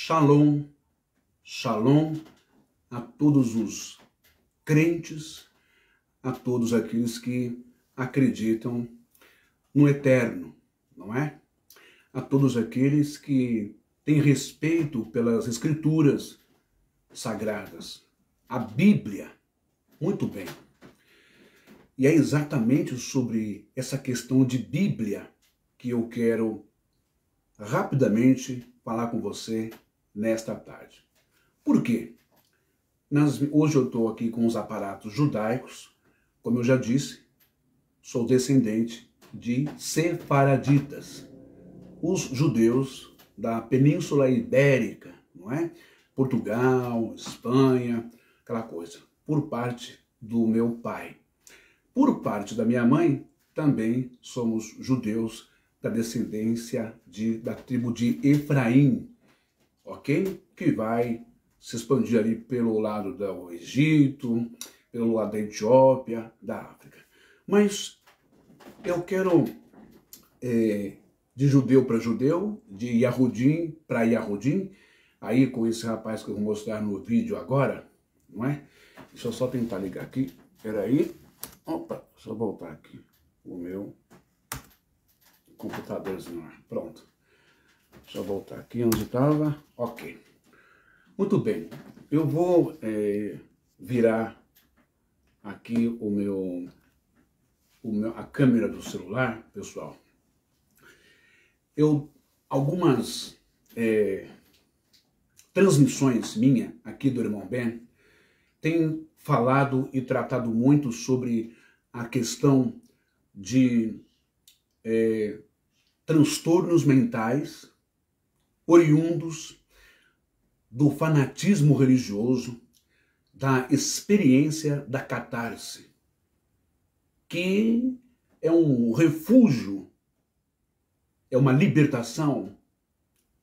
Shalom, shalom a todos os crentes, a todos aqueles que acreditam no eterno, não é? A todos aqueles que têm respeito pelas escrituras sagradas, a Bíblia. Muito bem. E é exatamente sobre essa questão de Bíblia que eu quero rapidamente falar com você nesta tarde. Por quê? Hoje eu estou aqui com os aparatos judaicos, como eu já disse, sou descendente de sefaraditas, os judeus da Península Ibérica, não é? Portugal, Espanha, aquela coisa, por parte do meu pai. Por parte da minha mãe, também somos judeus da descendência da tribo de Efraim, ok? Que vai se expandir ali pelo lado do Egito, pelo lado da Etiópia, da África. Mas eu quero, de judeu para judeu, de Yahudim para Yahudim, aí com esse rapaz que eu vou mostrar no vídeo agora, não é? Deixa eu só tentar ligar aqui, peraí. Opa, deixa eu voltar aqui o meu computadorzinho. Pronto. Deixa eu voltar aqui onde estava. Ok. Muito bem. Eu vou virar aqui a câmera do celular, pessoal. Algumas transmissões minhas aqui do Irmão Ben têm falado e tratado muito sobre a questão de transtornos mentais oriundos do fanatismo religioso, da experiência da catarse, que é um refúgio, é uma libertação,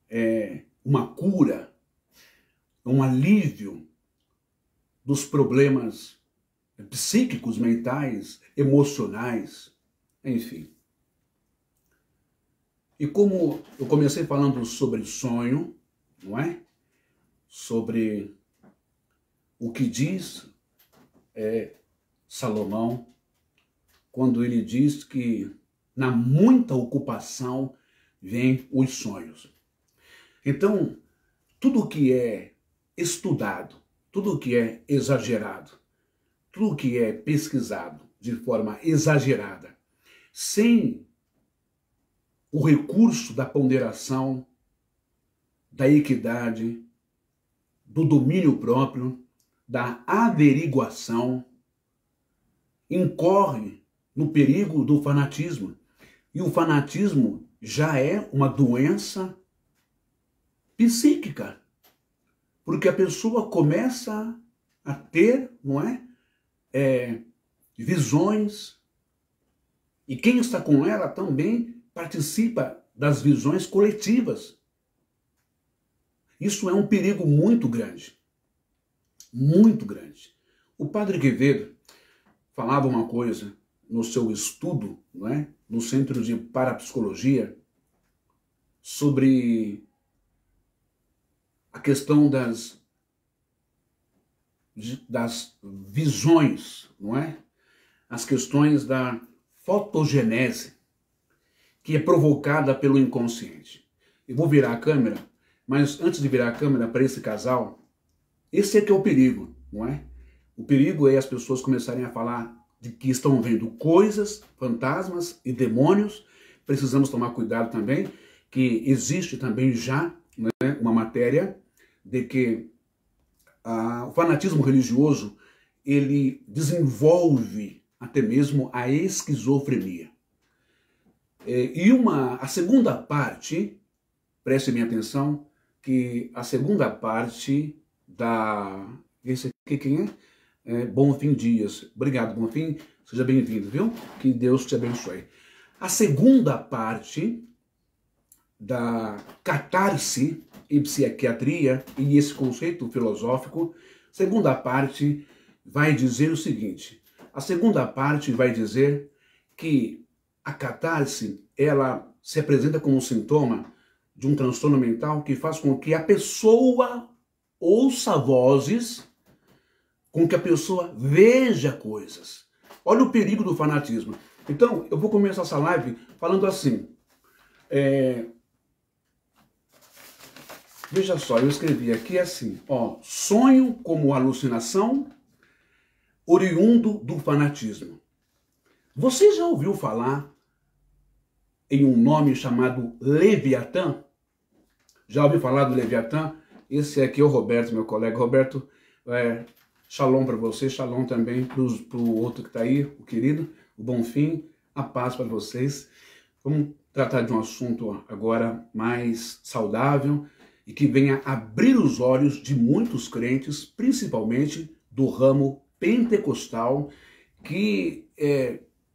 é uma cura, é um alívio dos problemas psíquicos, mentais, emocionais, enfim. E como eu comecei falando sobre sonho, não é? Sobre o que diz Salomão, quando ele diz que na muita ocupação vem os sonhos. Então, tudo que é estudado, tudo que é exagerado, tudo que é pesquisado de forma exagerada, sem o recurso da ponderação, da equidade, do domínio próprio, da averiguação, incorre no perigo do fanatismo. E o fanatismo já é uma doença psíquica, porque a pessoa começa a ter, não é, visões, e quem está com ela também participa das visões coletivas. Isso é um perigo muito grande. Muito grande. O padre Quevedo falava uma coisa no seu estudo, não é? No Centro de Parapsicologia, sobre a questão das visões, não é? As questões da fotogenese, que é provocada pelo inconsciente. Eu vou virar a câmera, mas antes de virar a câmera para esse casal, esse é que é o perigo, não é? O perigo é as pessoas começarem a falar de que estão vendo coisas, fantasmas e demônios. Precisamos tomar cuidado também, que existe também já, né, uma matéria de que o fanatismo religioso, ele desenvolve até mesmo a esquizofrenia. A segunda parte, preste minha atenção, que a segunda parte esse aqui quem é? Bonfim Dias. Obrigado, Bonfim. Seja bem-vindo, viu? Que Deus te abençoe. A segunda parte da catarse e psiquiatria e esse conceito filosófico, segunda parte vai dizer o seguinte. A segunda parte vai dizer que a catarse, ela se apresenta como um sintoma de um transtorno mental que faz com que a pessoa ouça vozes, com que a pessoa veja coisas. Olha o perigo do fanatismo. Então, eu vou começar essa live falando assim. Veja só, eu escrevi aqui assim, ó, sonho como alucinação oriundo do fanatismo. Você já ouviu falar em um nome chamado Leviatã? Já ouviu falar do Leviatã? Esse aqui é o Roberto, meu colega. Roberto, shalom para você, shalom também para o outro que está aí, o querido, o Bonfim, a paz para vocês. Vamos tratar de um assunto agora mais saudável e que venha abrir os olhos de muitos crentes, principalmente do ramo pentecostal, que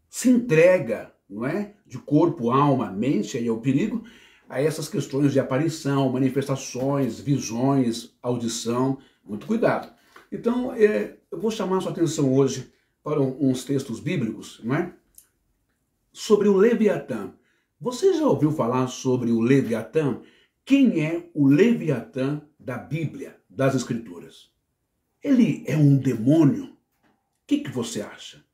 se entrega, não é, de corpo, alma, mente, aí é o perigo, a essas questões de aparição, manifestações, visões, audição. Muito cuidado. Então, eu vou chamar a sua atenção hoje para uns textos bíblicos, não é? Sobre o Leviatã. Você já ouviu falar sobre o Leviatã? Quem é o Leviatã da Bíblia, das Escrituras? Ele é um demônio? O que você acha?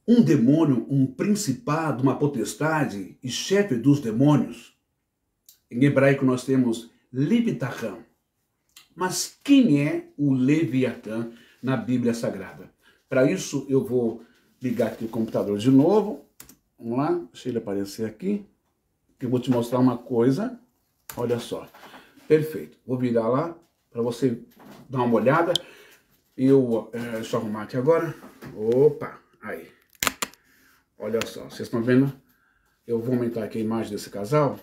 Um demônio, um principado, uma potestade e chefe dos demônios? Em hebraico nós temos Leviatã. Mas quem é o Leviatã na Bíblia Sagrada? Para isso eu vou ligar aqui o computador de novo. Vamos lá, deixa ele aparecer aqui. Que eu vou te mostrar uma coisa. Olha só. Perfeito. Vou virar lá para você dar uma olhada. Deixa eu arrumar aqui agora. Opa, aí. Olha só, vocês estão vendo? Eu vou aumentar aqui a imagem desse casal.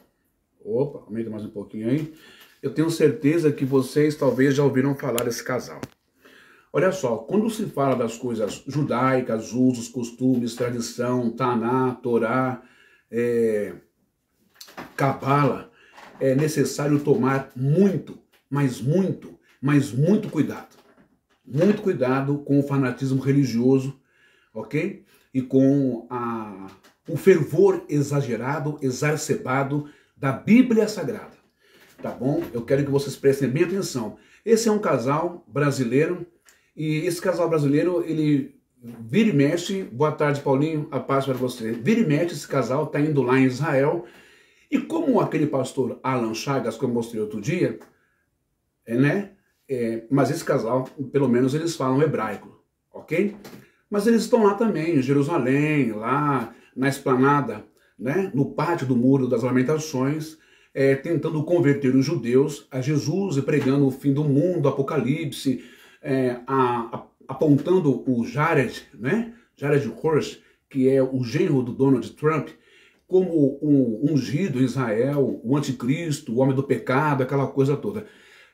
Opa, aumenta mais um pouquinho aí. Eu tenho certeza que vocês talvez já ouviram falar desse casal. Olha só, quando se fala das coisas judaicas, usos, costumes, tradição, Taná, Torá, Cabala, é necessário tomar muito, mas muito cuidado. Muito cuidado com o fanatismo religioso, ok? E com o fervor exagerado, exacerbado da Bíblia Sagrada. Tá bom? Eu quero que vocês prestem bem atenção. Esse é um casal brasileiro, e esse casal brasileiro, ele vira e mexe, boa tarde Paulinho, a paz para você, vira e mexe, esse casal está indo lá em Israel, e como aquele pastor Alan Chagas, que eu mostrei outro dia, mas esse casal, pelo menos eles falam hebraico, ok? Mas eles estão lá também, em Jerusalém, lá na esplanada, né, no pátio do Muro das Lamentações, tentando converter os judeus a Jesus e pregando o fim do mundo, Apocalipse, apontando o Jared, né, Jared Horst, que é o genro do Donald Trump, como o ungido em Israel, o anticristo, o homem do pecado, aquela coisa toda.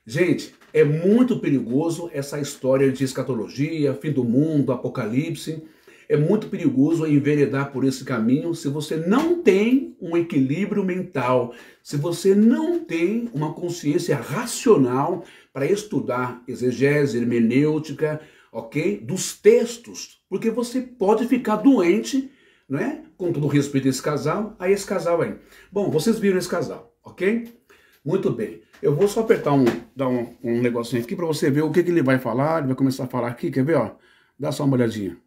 Gente, é muito perigoso essa história de escatologia, fim do mundo, apocalipse. É muito perigoso enveredar por esse caminho se você não tem um equilíbrio mental, se você não tem uma consciência racional para estudar exegese, hermenêutica, ok? Dos textos, porque você pode ficar doente, né? Com todo respeito a esse casal aí. Bom, vocês viram esse casal, ok? Muito bem. Eu vou só apertar dar um negocinho aqui para você ver o que ele vai falar. Ele vai começar a falar aqui, quer ver, ó? Dá só uma olhadinha.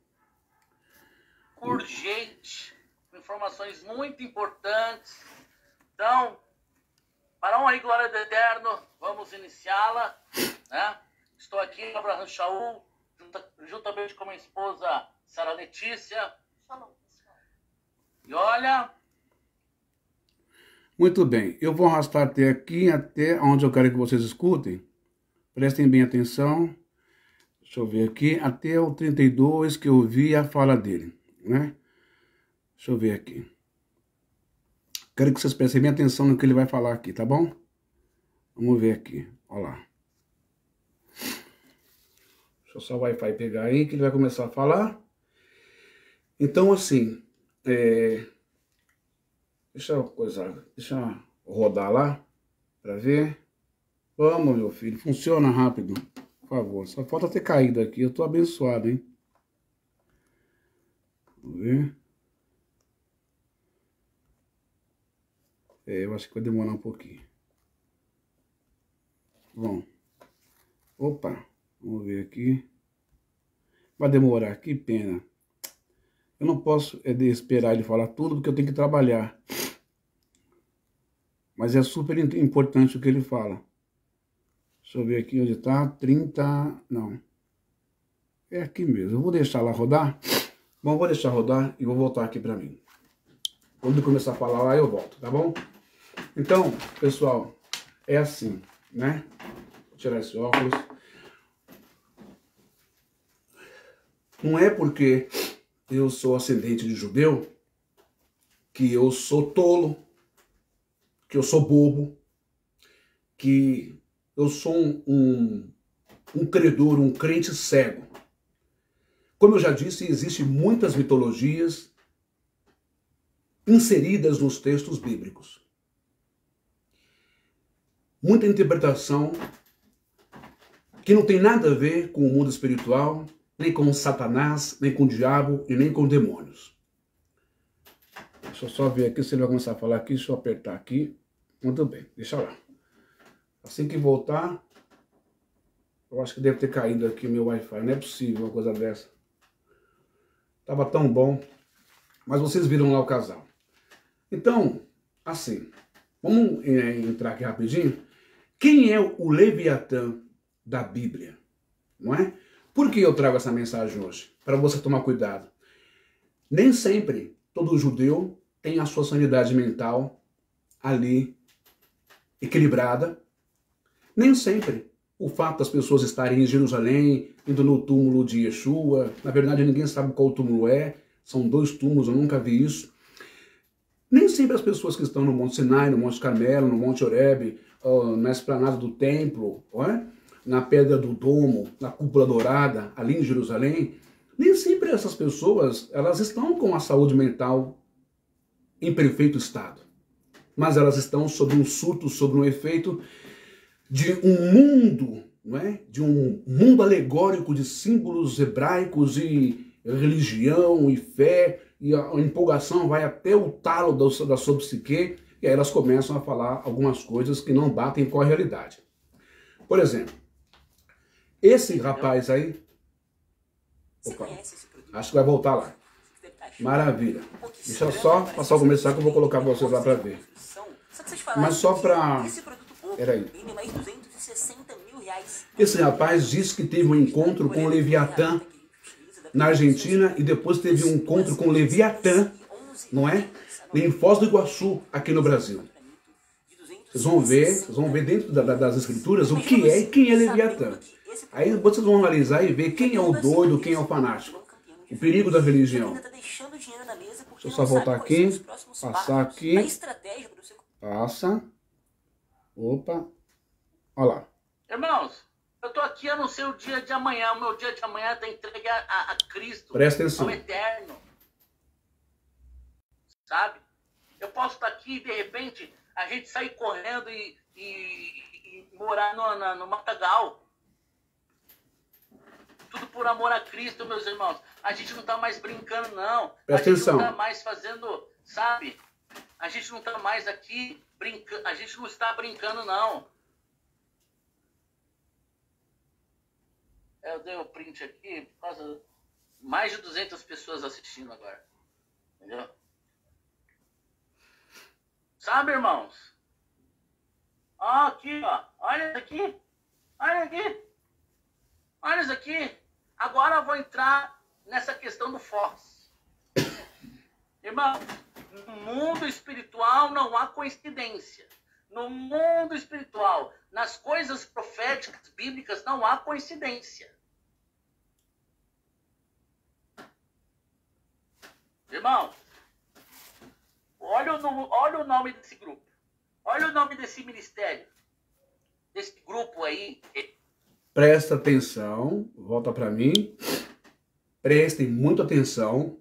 Urgente, informações muito importantes. Então, para a honra e glória do Eterno, vamos iniciá-la, né? Estou aqui, Abraham Shaul, juntamente com minha esposa, Sara Letícia. E olha... Muito bem, eu vou arrastar até aqui, até onde eu quero que vocês escutem. Prestem bem atenção. Deixa eu ver aqui, até o 32 que eu vi a fala dele, né? Deixa eu ver aqui. Quero que vocês prestem bem atenção no que ele vai falar aqui, tá bom? Vamos ver aqui, olha lá. Deixa eu só o Wi-Fi pegar aí, que ele vai começar a falar. Então, assim, deixa eu rodar lá, para ver. Vamos, meu filho, funciona rápido, por favor. Só falta ter caído aqui, eu tô abençoado, hein? Vamos ver. Eu acho que vai demorar um pouquinho. Bom. Opa. Vamos ver aqui. Vai demorar, que pena. Eu não posso esperar ele falar tudo, porque eu tenho que trabalhar. Mas é super importante o que ele fala. Deixa eu ver aqui onde está. 30... Não. É aqui mesmo. Eu vou deixar lá rodar. Bom, vou deixar rodar e vou voltar aqui para mim. Quando ele começar a falar lá, eu volto, tá bom? Então, pessoal, é assim, né? Vou tirar esse óculos. Não é porque eu sou ascendente de judeu que eu sou tolo, que eu sou bobo, que eu sou um credor, um crente cego. Como eu já disse, existem muitas mitologias inseridas nos textos bíblicos. Muita interpretação que não tem nada a ver com o mundo espiritual, nem com Satanás, nem com o diabo e nem com demônios. Deixa eu só ver aqui se ele vai começar a falar aqui. Deixa eu apertar aqui. Muito bem, deixa lá. Assim que voltar, eu acho que deve ter caído aqui o meu Wi-Fi. Não é possível uma coisa dessa. Tava tão bom. Mas vocês viram lá o casal. Então, assim, vamos entrar aqui rapidinho. Quem é o Leviatã da Bíblia? Não é? Por que eu trago essa mensagem hoje? Para você tomar cuidado. Nem sempre todo judeu tem a sua sanidade mental ali equilibrada. Nem sempre o fato das pessoas estarem em Jerusalém, indo no túmulo de Yeshua. Na verdade, ninguém sabe qual túmulo é. São 2 túmulos, eu nunca vi isso. Nem sempre as pessoas que estão no Monte Sinai, no Monte Carmelo, no Monte Horebe, na esplanada do templo, na pedra do domo, na cúpula dourada, ali em Jerusalém, nem sempre essas pessoas elas estão com a saúde mental em perfeito estado. Mas elas estão sob um surto, sob um efeito de um mundo, não é? De um mundo alegórico de símbolos hebraicos e religião e fé, e a empolgação vai até o talo da sua psique, e aí elas começam a falar algumas coisas que não batem com a realidade. Por exemplo, esse rapaz aí... Opa, acho que vai voltar lá. Maravilha. Deixa eu só passar o começar que eu vou colocar vocês lá para ver. Mas só para... Peraí. Esse rapaz disse que teve um encontro com o Leviatã na Argentina e depois teve um encontro com o Leviatã, não é? Em Foz do Iguaçu, aqui no Brasil. Vocês vão ver dentro das escrituras o que é e quem é Leviatã. Aí vocês vão analisar e ver quem é o doido, quem é o fanático. O perigo da religião. Deixa eu só voltar aqui, passar aqui. Passa. Opa. Olha lá. Irmãos, eu tô aqui, eu não sei o dia de amanhã. O meu dia de amanhã está entregue a Cristo. Presta atenção. Ao eterno. Sabe? Eu posso estar aqui e de repente a gente sair correndo e morar no Matagal. Tudo por amor a Cristo, meus irmãos. A gente não está mais brincando, não. Presta atenção. A gente não está mais fazendo, sabe? A gente não está mais aqui brincando. A gente não está brincando, não. Eu dei o print aqui por causa de mais de 200 pessoas assistindo agora. Entendeu? Sabe, irmãos? Ó, aqui, ó. Olha aqui. Olha aqui. Olha isso aqui. Agora eu vou entrar nessa questão do Foz. Irmão, no mundo espiritual não há coincidência. No mundo espiritual, nas coisas proféticas, bíblicas, não há coincidência. Irmão, olha o nome desse grupo. Olha o nome desse ministério. Desse grupo aí. Presta atenção, volta para mim. Prestem muita atenção.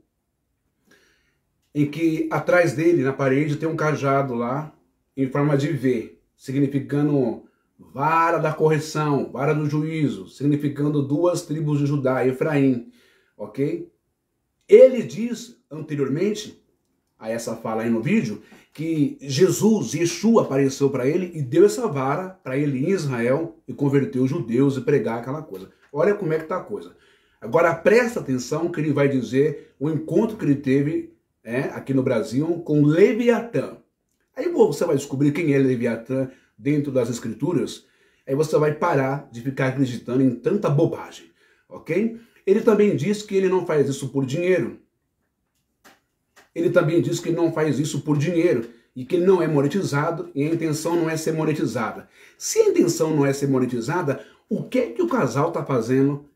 Em que atrás dele, na parede, tem um cajado lá, em forma de V, significando vara da correção, vara do juízo, significando 2 tribos de Judá, Efraim, ok? Ele diz, anteriormente, a essa fala aí no vídeo, que Jesus, Yeshua, apareceu para ele e deu essa vara para ele em Israel e converteu os judeus e pregar aquela coisa. Olha como é que está a coisa. Agora presta atenção que ele vai dizer o encontro que ele teve aqui no Brasil com Leviatã. Aí você vai descobrir quem é Leviatã dentro das escrituras. Aí você vai parar de ficar acreditando em tanta bobagem, ok? Ele também diz que ele não faz isso por dinheiro. Ele também diz que não faz isso por dinheiro e que ele não é monetizado e a intenção não é ser monetizada. Se a intenção não é ser monetizada, o que é que o casal está fazendo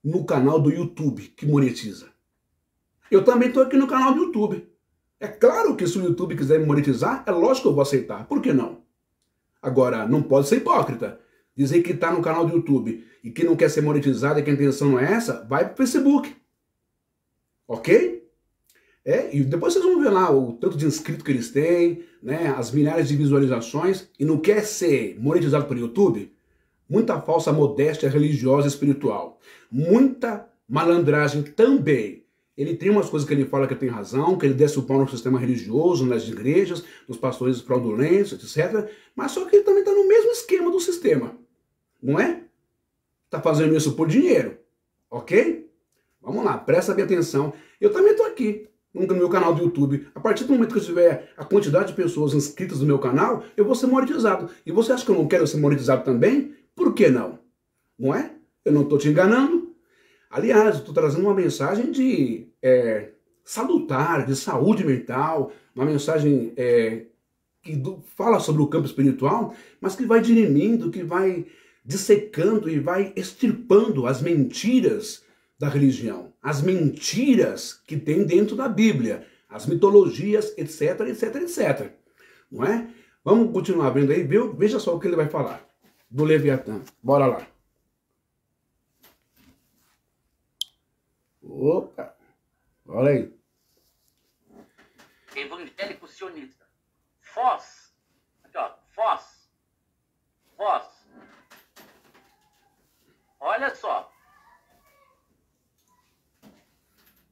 no canal do YouTube que monetiza? Eu também estou aqui no canal do YouTube. É claro que se o YouTube quiser me monetizar, é lógico que eu vou aceitar. Por que não? Agora, não pode ser hipócrita. Dizer que está no canal do YouTube e que não quer ser monetizado e que a intenção não é essa, vai para o Facebook. Ok? E depois vocês vão ver lá o tanto de inscritos que eles têm, né, as milhares de visualizações, e não quer ser monetizado pelo YouTube? Muita falsa modéstia religiosa e espiritual. Muita malandragem também. Ele tem umas coisas que ele fala que tem razão, que ele desce o pau no sistema religioso, nas igrejas, nos pastores fraudulentos, etc. Mas só que ele também está no mesmo esquema do sistema. Não é? Está fazendo isso por dinheiro. Ok? Vamos lá, presta bem atenção. Eu também estou aqui no meu canal do YouTube. A partir do momento que eu tiver a quantidade de pessoas inscritas no meu canal, eu vou ser monetizado. E você acha que eu não quero ser monetizado também? Por que não? Não é? Eu não estou te enganando. Aliás, eu estou trazendo uma mensagem de salutar, de saúde mental, uma mensagem que fala sobre o campo espiritual, mas que vai dirimindo, que vai dissecando e vai extirpando as mentiras da religião, as mentiras que tem dentro da Bíblia, as mitologias, etc, etc, etc. Não é? Vamos continuar vendo aí, veja só o que ele vai falar do Leviatã. Bora lá. Opa, olha aí. Evangélico sionista. Foz. Aqui, ó. Foz. Foz. Olha só.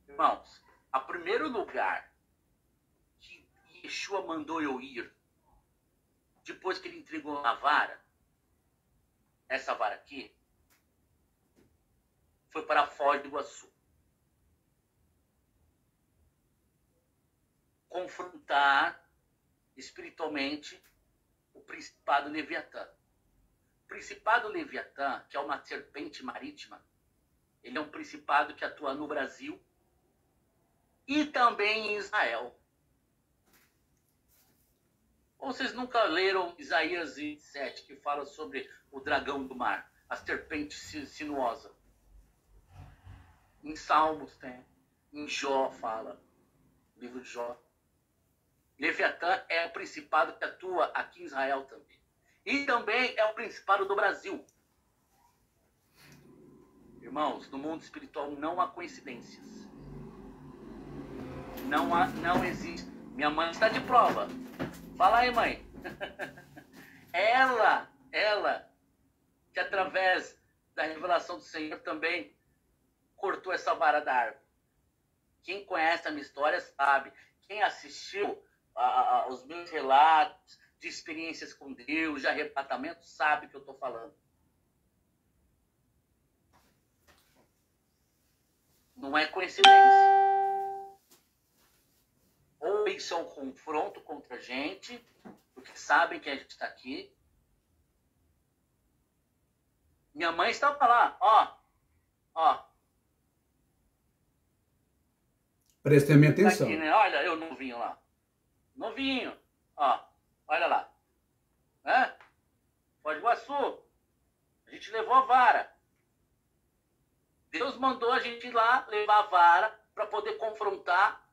Irmãos, a primeiro lugar que Yeshua mandou eu ir, depois que ele entregou a vara, essa vara aqui, foi para Foz do Iguaçu. Confrontar espiritualmente o principado Leviatã. O principado Leviatã, que é uma serpente marítima, ele é um principado que atua no Brasil e também em Israel. Ou vocês nunca leram Isaías 27, que fala sobre o dragão do mar, a serpente sinuosa? Em Salmos tem, em Jó fala, livro de Jó. Leviatã é o principado que atua aqui em Israel também. E também é o principado do Brasil. Irmãos, no mundo espiritual não há coincidências. Não existe. Minha mãe está de prova. Fala aí, mãe. Ela, que através da revelação do Senhor também cortou essa vara da árvore. Quem conhece a minha história sabe. Quem assistiu os meus relatos de experiências com Deus, de arrebatamento, sabe o que eu estou falando. Não é coincidência. Ou isso é um confronto contra a gente, porque sabem que a gente está aqui. Minha mãe estava lá, ó. Prestem minha atenção. Tá aqui, né? Olha, eu novinho lá. Novinho, ó. Olha lá. Né? Foz do Iguaçu. A gente levou a vara. Deus mandou a gente ir lá levar a vara para poder confrontar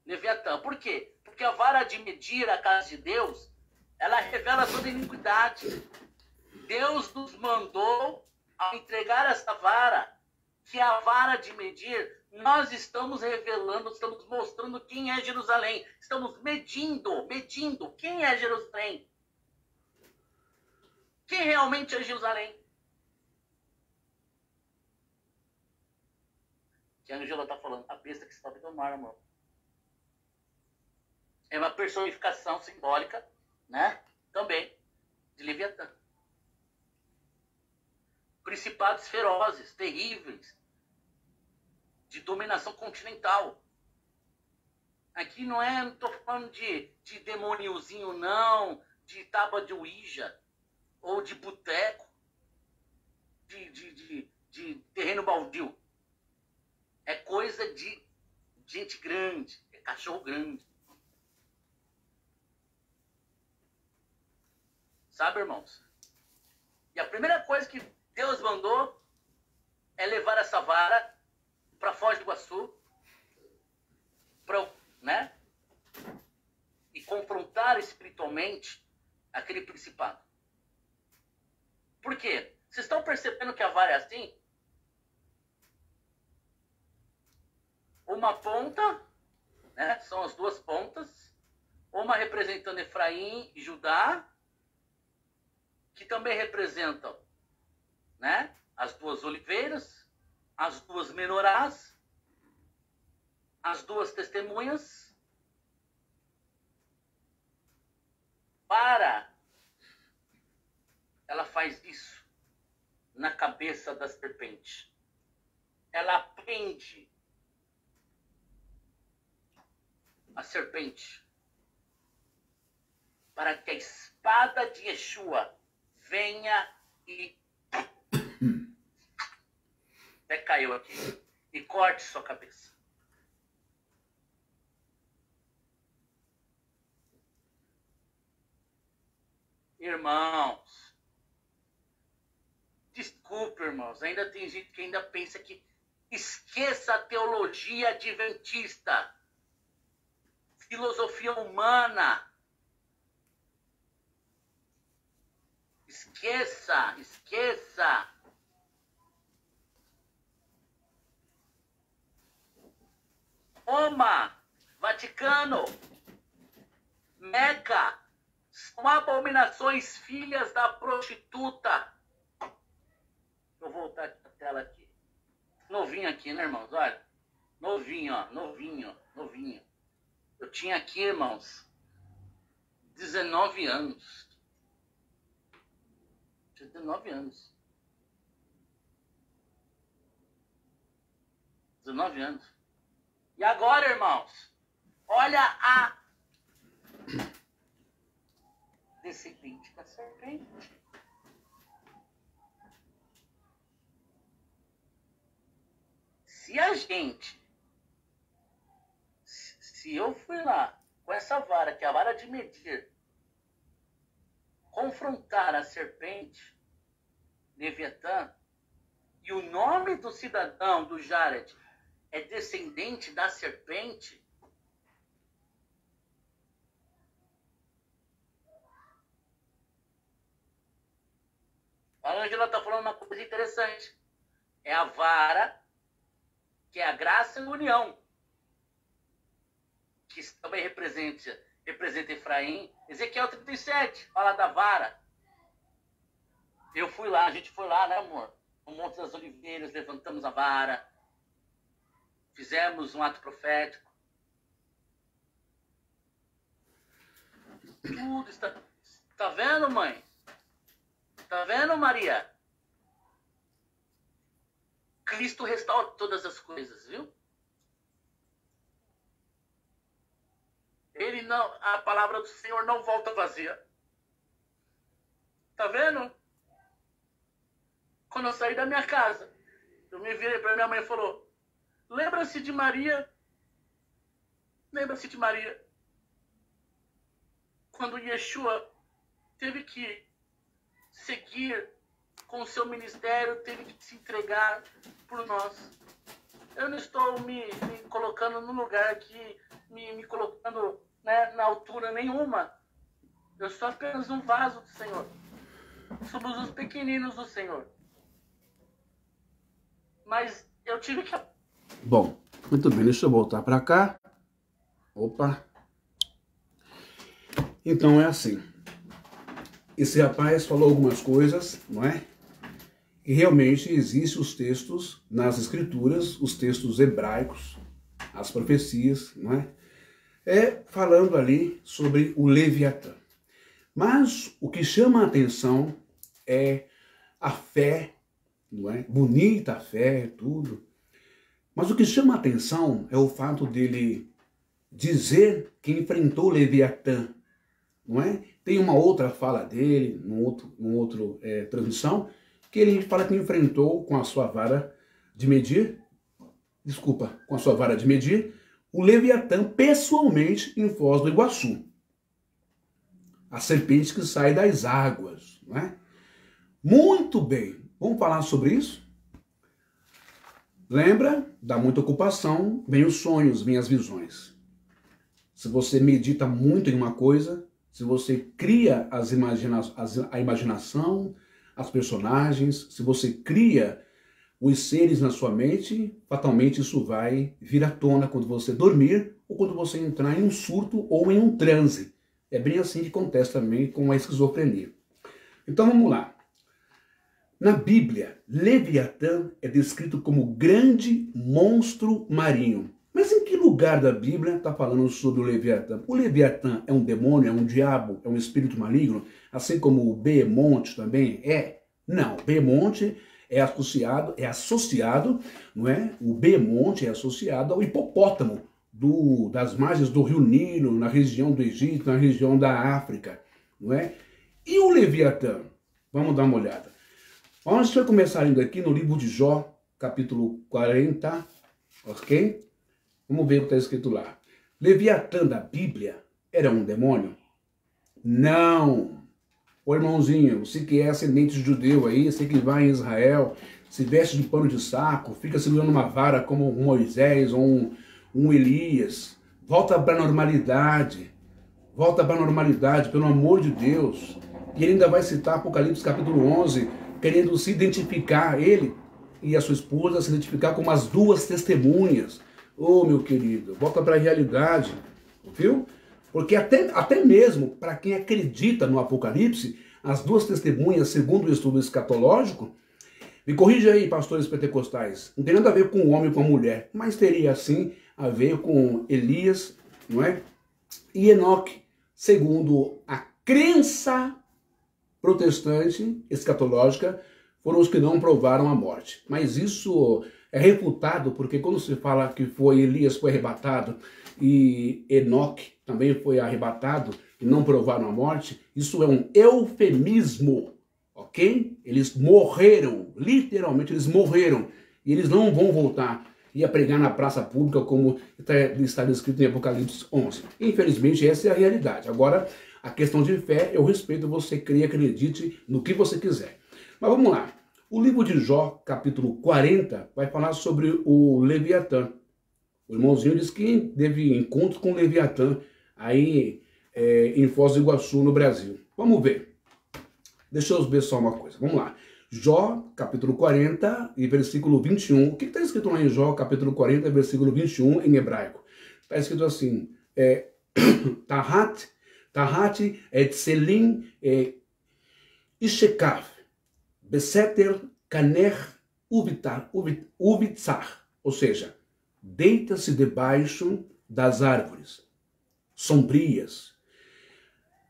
Leviatã. Por quê? Porque a vara de medir a casa de Deus, ela revela toda iniquidade. Deus nos mandou a entregar essa vara, que é a vara de medir. Nós estamos revelando, estamos mostrando quem é Jerusalém. Estamos medindo quem é Jerusalém. Quem realmente é Jerusalém. Que a Angela está falando, a besta que sobe do mar, amor. é uma personificação simbólica, né? Também de Leviatã. Principados ferozes, terríveis, de dominação continental. Aqui não estou falando de demôniozinho, não, de tábua de Ouija, ou de boteco, de terreno baldio. É coisa de gente grande, é cachorro grande. Sabe, irmãos? E a primeira coisa que Deus mandou é levar essa vara para Foz do Iguaçu, né? E confrontar espiritualmente aquele principado. Por quê? Vocês estão percebendo que a vara é assim? Uma ponta, né? São as duas pontas, uma representando Efraim e Judá, que também representam, né, as duas oliveiras, as duas menorás, as duas testemunhas, ela faz isso na cabeça da serpente. Ela prende a serpente para que a espada de Yeshua venha e até caiu aqui e corte sua cabeça. Irmãos, desculpe, irmãos, ainda tem gente que ainda pensa que esqueça a teologia adventista, filosofia humana. Esqueça. Roma, Vaticano, Meca, são abominações filhas da prostituta. Vou voltar a tela aqui. Novinho aqui, né, irmãos? Olha, novinho, ó, novinho. Eu tinha aqui, irmãos, 19 anos. 19 anos. 19 anos. E agora, irmãos, olha a descendente da serpente. Se eu fui lá com essa vara, que é a vara de medir, confrontar a serpente, Leviatã, e o nome do cidadão, do Jared, é descendente da serpente, a Ângela está falando uma coisa interessante. É a vara, que é a graça e a união, que também representa Efraim. Ezequiel 37, fala da vara. A gente foi lá, né, amor? No Monte das Oliveiras, levantamos a vara, fizemos um ato profético. Tudo está... Tá vendo, mãe? Tá vendo, Maria? Cristo restaura todas as coisas, viu? Ele não, a palavra do Senhor não volta vazia. Tá vendo? Quando eu saí da minha casa, eu me virei para minha mãe e falou: lembra-se de Maria? Lembra-se de Maria? Quando Yeshua teve que seguir com o seu ministério, teve que se entregar por nós. Eu não estou me colocando no lugar aqui, me colocando, né, na altura nenhuma. Eu sou apenas um vaso do Senhor. Somos os pequeninos do Senhor. Mas eu tive que... Bom, muito bem, deixa eu voltar para cá. Opa. Então é assim. Esse rapaz falou algumas coisas, não é? E realmente existem os textos nas escrituras, os textos hebraicos, as profecias, não é? falando ali sobre o Leviatã. Mas o que chama a atenção é a fé, não é? Bonita a fé, tudo. Mas o que chama a atenção é o fato dele dizer que enfrentou o Leviatã, não é? Tem uma outra fala dele, num outro transmissão, que ele fala que enfrentou com a sua vara de medir, com a sua vara de medir, o Leviatã pessoalmente em Foz do Iguaçu. A serpente que sai das águas, não é? Muito bem, vamos falar sobre isso? Lembra? Dá muita ocupação, vem os sonhos, vem as visões. Se você medita muito em uma coisa, se você cria a imaginação, as personagens, se você cria os seres na sua mente, fatalmente isso vai vir à tona quando você dormir ou quando você entrar em um surto ou em um transe. É bem assim que acontece também com a esquizofrenia. Então vamos lá. Na Bíblia, Leviatã é descrito como grande monstro marinho. Mas em que lugar da Bíblia está falando sobre o Leviatã? O Leviatã é um demônio, é um diabo, é um espírito maligno, assim como o Behemonte também é? Não, o Behemonte é associado, não é? O Behemonte é associado ao hipopótamo das margens do rio Nilo, na região do Egito, na região da África, não é? E o Leviatã? Vamos dar uma olhada. Vamos só começar indo aqui no livro de Jó, capítulo 40, ok? Vamos ver o que está escrito lá. Leviatã da Bíblia era um demônio? Não. Ô irmãozinho, você que é ascendente judeu aí, você que vai em Israel, se veste de pano de saco, fica segurando uma vara como um Moisés ou um Elias, volta para a normalidade. Volta para a normalidade, pelo amor de Deus. E ele ainda vai citar Apocalipse capítulo 11, querendo se identificar, ele e a sua esposa, se identificar como as duas testemunhas. Oh, meu querido, volta para a realidade, viu? Porque até mesmo para quem acredita no Apocalipse, as duas testemunhas, segundo o estudo escatológico, me corrija aí, pastores pentecostais, não tem nada a ver com o homem e com a mulher, mas teria sim a ver com Elias, não é? E Enoque, segundo a crença protestante, escatológica, foram os que não provaram a morte. Mas isso é refutado, porque quando se fala que Elias foi arrebatado e Enoque também foi arrebatado e não provaram a morte, isso é um eufemismo, ok? Eles morreram, literalmente eles morreram, e eles não vão voltar e a pregar na praça pública como está descrito em Apocalipse 11. Infelizmente essa é a realidade. Agora, a questão de fé, eu respeito você crer, acredite no que você quiser. Mas vamos lá. O livro de Jó, capítulo 40, vai falar sobre o Leviatã. O irmãozinho diz que teve encontro com o Leviatã aí em Foz do Iguaçu, no Brasil. Vamos ver. Deixa eu ver só uma coisa. Vamos lá. Jó, capítulo 40 e versículo 21. O que está escrito lá em Jó, capítulo 40, versículo 21, em hebraico? Está escrito assim, Tahat et selim ishekav, beseter kaner uvitzar. Ou seja, deita-se debaixo das árvores sombrias,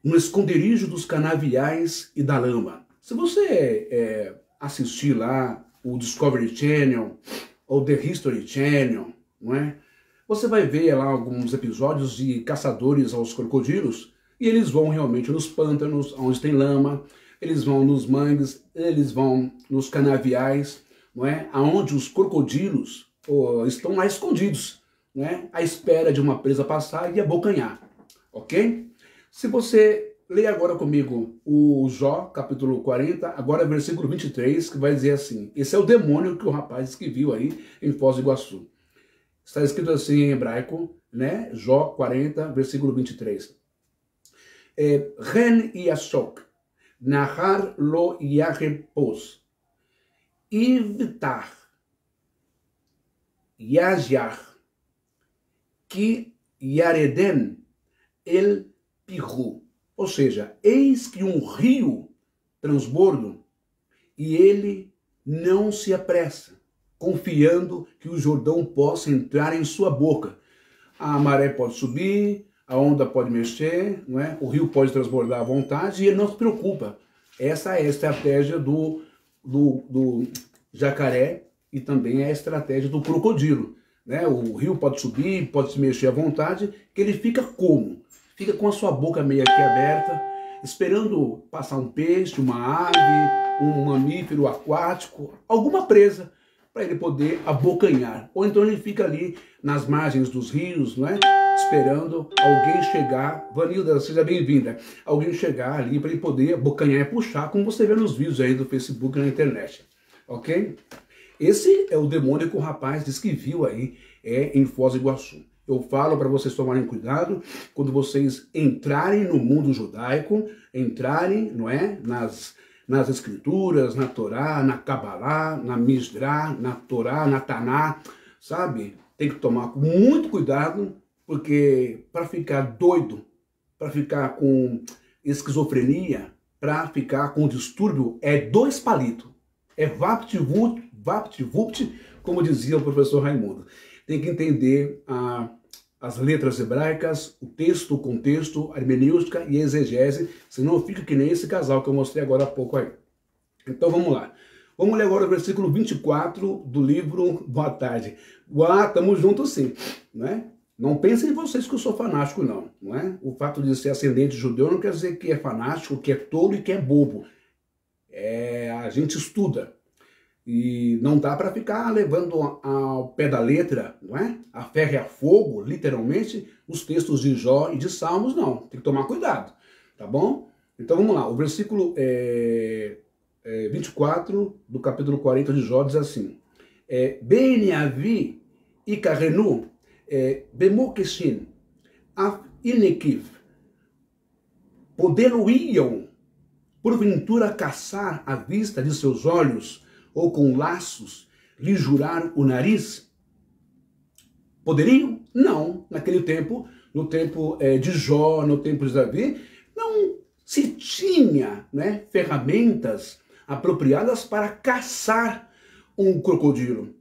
no esconderijo dos canaviais e da lama. Se você assistir lá o Discovery Channel ou The History Channel, não é? Você vai ver lá alguns episódios de caçadores aos crocodilos e eles vão realmente nos pântanos, onde tem lama, eles vão nos mangues, eles vão nos canaviais, não é? Aonde os crocodilos estão lá escondidos, não é? À espera de uma presa passar e abocanhar, ok? Se você ler agora comigo o Jó, capítulo 40, agora versículo 23, que vai dizer assim, esse é o demônio que o rapaz que viu aí em Foz do Iguaçu. Está escrito assim em hebraico, né? Jó 40, versículo 23. Ren yashok, nahar lo yarepos, ivtar, yajyar, ki yareden el pirru. Ou seja, eis que um rio transbordo e ele não se apressa, confiando que o Jordão possa entrar em sua boca. a maré pode subir, a onda pode mexer, não é? O rio pode transbordar à vontade e ele não se preocupa. Essa é a estratégia do jacaré e também é a estratégia do crocodilo. Né? O rio pode subir, pode se mexer à vontade, que ele fica como? Fica com a sua boca meio aqui aberta, esperando passar um peixe, uma ave, um mamífero aquático, alguma presa, para ele poder abocanhar. Ou então ele fica ali nas margens dos rios, não é? Esperando alguém chegar. Vanilda, seja bem-vinda. Alguém chegar ali para ele poder abocanhar e puxar, como você vê nos vídeos aí do Facebook e na internet. Ok? Esse é o demônio que o rapaz disse que viu aí em Foz do Iguaçu. Eu falo para vocês tomarem cuidado quando vocês entrarem no mundo judaico, entrarem, não é, nas escrituras, na Torá, na Kabbalah, na Misdrah, na Torá, na Taná, sabe? Tem que tomar muito cuidado, porque para ficar doido, para ficar com esquizofrenia, para ficar com distúrbio, é 2 palitos. É vapt-vupt, como dizia o professor Raimundo. Tem que entender as letras hebraicas, o texto, o contexto, a hermenêutica e a exegese, senão fica que nem esse casal que eu mostrei agora há pouco aí. Então vamos lá. Vamos ler agora o versículo 24 do livro Boa Tarde. Estamos juntos sim, né? Não pensem vocês que eu sou fanático, não é? O fato de ser ascendente judeu não quer dizer que é fanático, que é tolo e que é bobo. A gente estuda. E não dá para ficar levando ao pé da letra, não é? A ferro e a fogo, literalmente, os textos de Jó e de Salmos, não. Tem que tomar cuidado, tá bom? Então vamos lá, o versículo 24 do capítulo 40 de Jó diz assim: Ben avi ikarenu bemokeshin af inekiv, podê-lo-iam porventura caçar à vista de seus olhos, ou com laços lhe jurar o nariz? Poderiam? Não. Naquele tempo, no tempo de Jó, no tempo de Davi, não se tinha, né, ferramentas apropriadas para caçar um crocodilo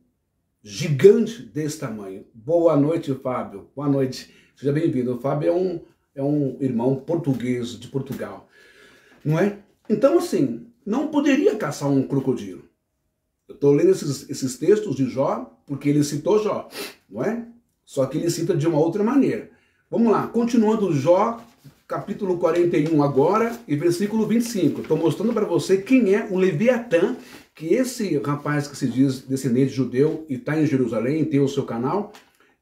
gigante desse tamanho. Boa noite, Fábio. Boa noite. Seja bem-vindo. O Fábio é um irmão português de Portugal. Não é? Então, assim, não poderia caçar um crocodilo. Eu estou lendo esses textos de Jó, porque ele citou Jó, não é? Só que ele cita de uma outra maneira. Vamos lá, continuando Jó, capítulo 41 agora, e versículo 25. Estou mostrando para você quem é o Leviatã, que esse rapaz que se diz descendente judeu e está em Jerusalém, tem o seu canal,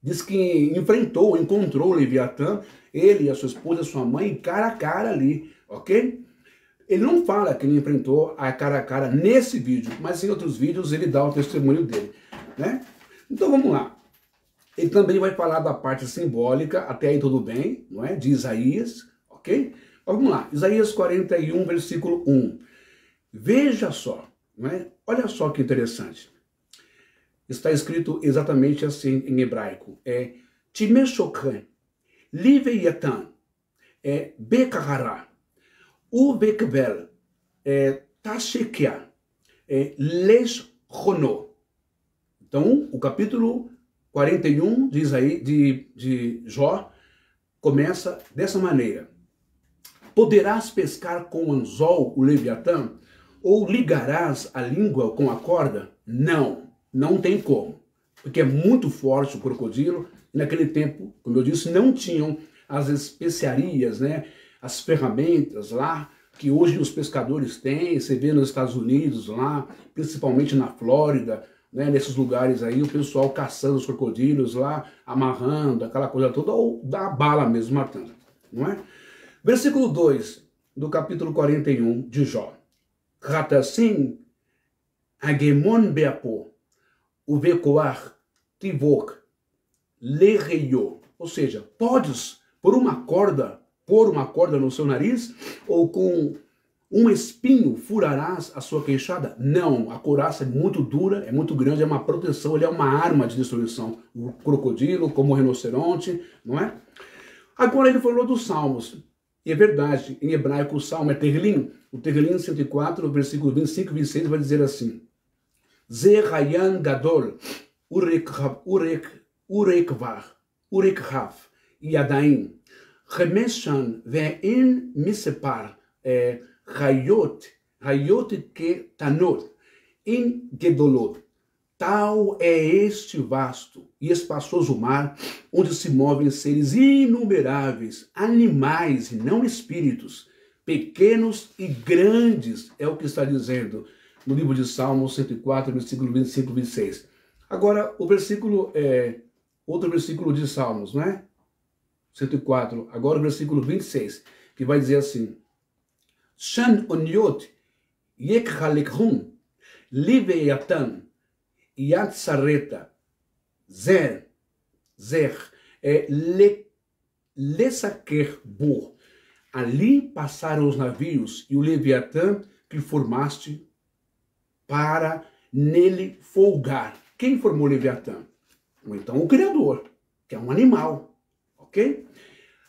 diz que encontrou o Leviatã, ele e a sua esposa, a sua mãe, cara a cara ali, ok? Ele não fala que ele enfrentou a cara nesse vídeo, mas em outros vídeos ele dá o testemunho dele, né? Então vamos lá. Ele também vai falar da parte simbólica, até aí tudo bem, não é? De Isaías, ok? Vamos lá, Isaías 41, versículo 1. Veja só, não é? Olha só que interessante. Está escrito exatamente assim em hebraico. Timeshokhan, Liveiatan, Bekarará, Ubekvel, Tashekia, Leshono. Então, o capítulo 41 de Jó começa dessa maneira. Poderás pescar com anzol o Leviatã? Ou ligarás a língua com a corda? Não, não tem como. Porque é muito forte o crocodilo. E naquele tempo, como eu disse, não tinham as especiarias, né? As ferramentas lá, que hoje os pescadores têm, você vê nos Estados Unidos lá, principalmente na Flórida, né, nesses lugares aí, o pessoal caçando os crocodilos lá, amarrando, aquela coisa toda, ou dá bala mesmo, matando, não é? Versículo 2 do capítulo 41 de Jó. Ratassim agemon beapo, uvekoar tivok lereio. Ou seja, podes pôr uma corda no seu nariz, ou com um espinho furarás a sua queixada? Não, a couraça é muito dura, é muito grande, é uma proteção, ele é uma arma de destruição. O crocodilo, como o rinoceronte, não é? Agora ele falou dos salmos, e é verdade, em hebraico o salmo é Terrilim. O Terrilim 104, versículo 25 e 26 vai dizer assim: Ze Hayan Gadol Urekvar Urikhaf, Yadaim, Remeshan, Ve'en Misepar, Hayot Ketanot, em Gedolot. Tal é este vasto e espaçoso mar, onde se movem seres inumeráveis, animais e não espíritos, pequenos e grandes, é o que está dizendo no livro de Salmos 104, versículo 25 e 26. Agora, o versículo outro versículo de Salmos, não é? 104, agora o versículo 26, que vai dizer assim: Shan onyot yekhalekhum liveyatan Yad Sareta, Zer, Lesaker Bor. Ali passaram os navios e o Leviatã que formaste para nele folgar. Quem formou o Leviatã? Ou então o Criador, que é um animal, ok?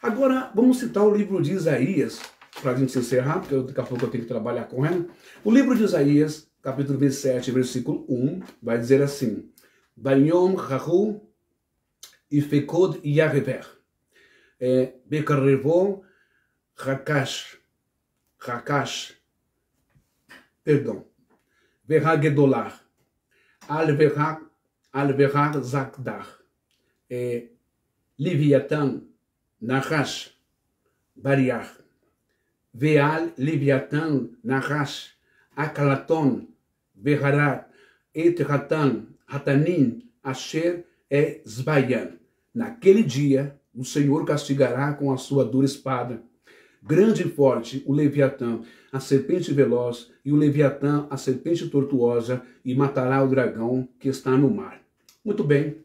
Agora vamos citar o livro de Isaías, para a gente se encerrar, porque daqui a pouco eu tenho que trabalhar com ela. O livro de Isaías, capítulo 27, versículo 1, vai dizer assim: Bayom Rahu Ifekod Yarever, Bekarrevo Rakash, perdão, Verhagedolar, Alverhar Zakdar, Liviatan, Nahash, Bariar, Veal Liviatan, Nahash, Akalaton, Verharat, Etratan, Hatanin, Asher e Zbayan. Naquele dia, o Senhor castigará com a sua dura espada. Grande e forte, o Leviatã, a serpente veloz, e o Leviatã, a serpente tortuosa, e matará o dragão que está no mar. Muito bem.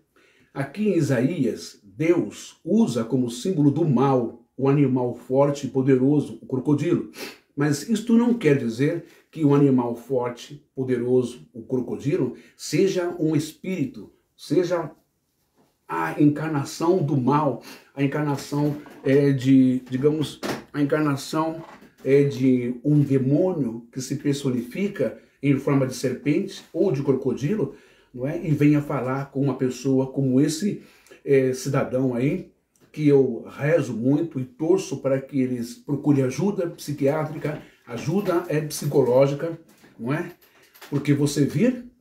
Aqui em Isaías, Deus usa como símbolo do mal o animal forte e poderoso, o crocodilo. Mas isto não quer dizer que o animal forte, poderoso, o crocodilo, seja um espírito, seja a encarnação do mal, a encarnação de um demônio que se personifica em forma de serpente ou de crocodilo, não é? E venha falar com uma pessoa como esse cidadão aí, que eu rezo muito e torço para que eles procurem ajuda psiquiátrica, ajuda psicológica, não é? Porque você vir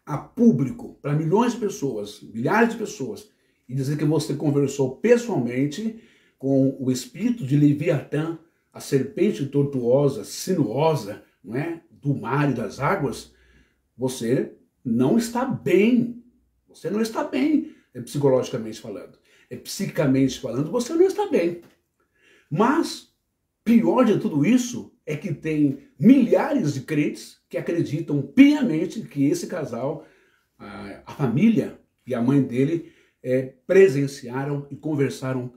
a público, para milhões de pessoas, milhares de pessoas, e dizer que você conversou pessoalmente com o espírito de Leviatã, a serpente tortuosa, sinuosa, não é? Do mar e das águas, você não está bem. Você não está bem, psicologicamente falando. Psicamente falando, você não está bem. Mas, pior de tudo isso, é que tem milhares de crentes que acreditam piamente que esse casal, a família e a mãe dele, presenciaram e conversaram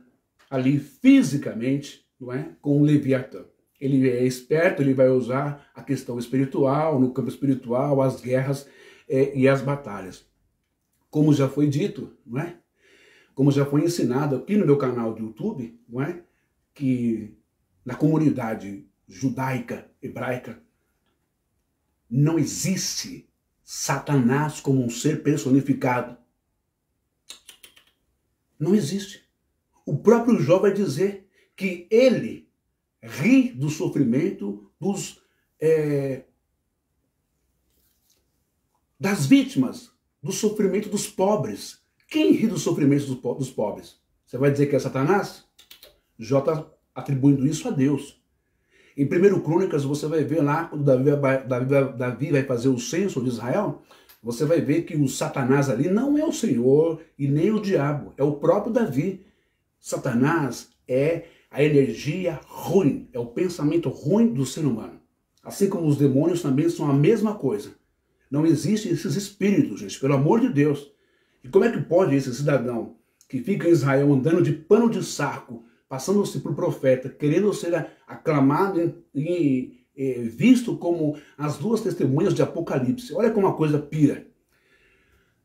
ali fisicamente, não é, com o Leviatã. Ele é esperto, ele vai usar a questão espiritual, no campo espiritual, as guerras e as batalhas. Como já foi dito, não é? Como já foi ensinado aqui no meu canal do YouTube, não é? Que na comunidade judaica, hebraica, não existe Satanás como um ser personificado. Não existe. O próprio Jó vai dizer que ele ri do sofrimento das vítimas, do sofrimento dos pobres. Quem ri do sofrimento dos pobres? Você vai dizer que é Satanás? Jó está atribuindo isso a Deus. Em 1 Crônicas, você vai ver lá, quando Davi vai fazer o censo de Israel, você vai ver que o Satanás ali não é o Senhor e nem o diabo, é o próprio Davi. Satanás é a energia ruim, é o pensamento ruim do ser humano. Assim como os demônios também são a mesma coisa. Não existem esses espíritos, gente, pelo amor de Deus. E como é que pode esse cidadão que fica em Israel andando de pano de saco, passando-se por profeta, querendo ser aclamado e visto como as duas testemunhas de Apocalipse? Olha como a coisa pira.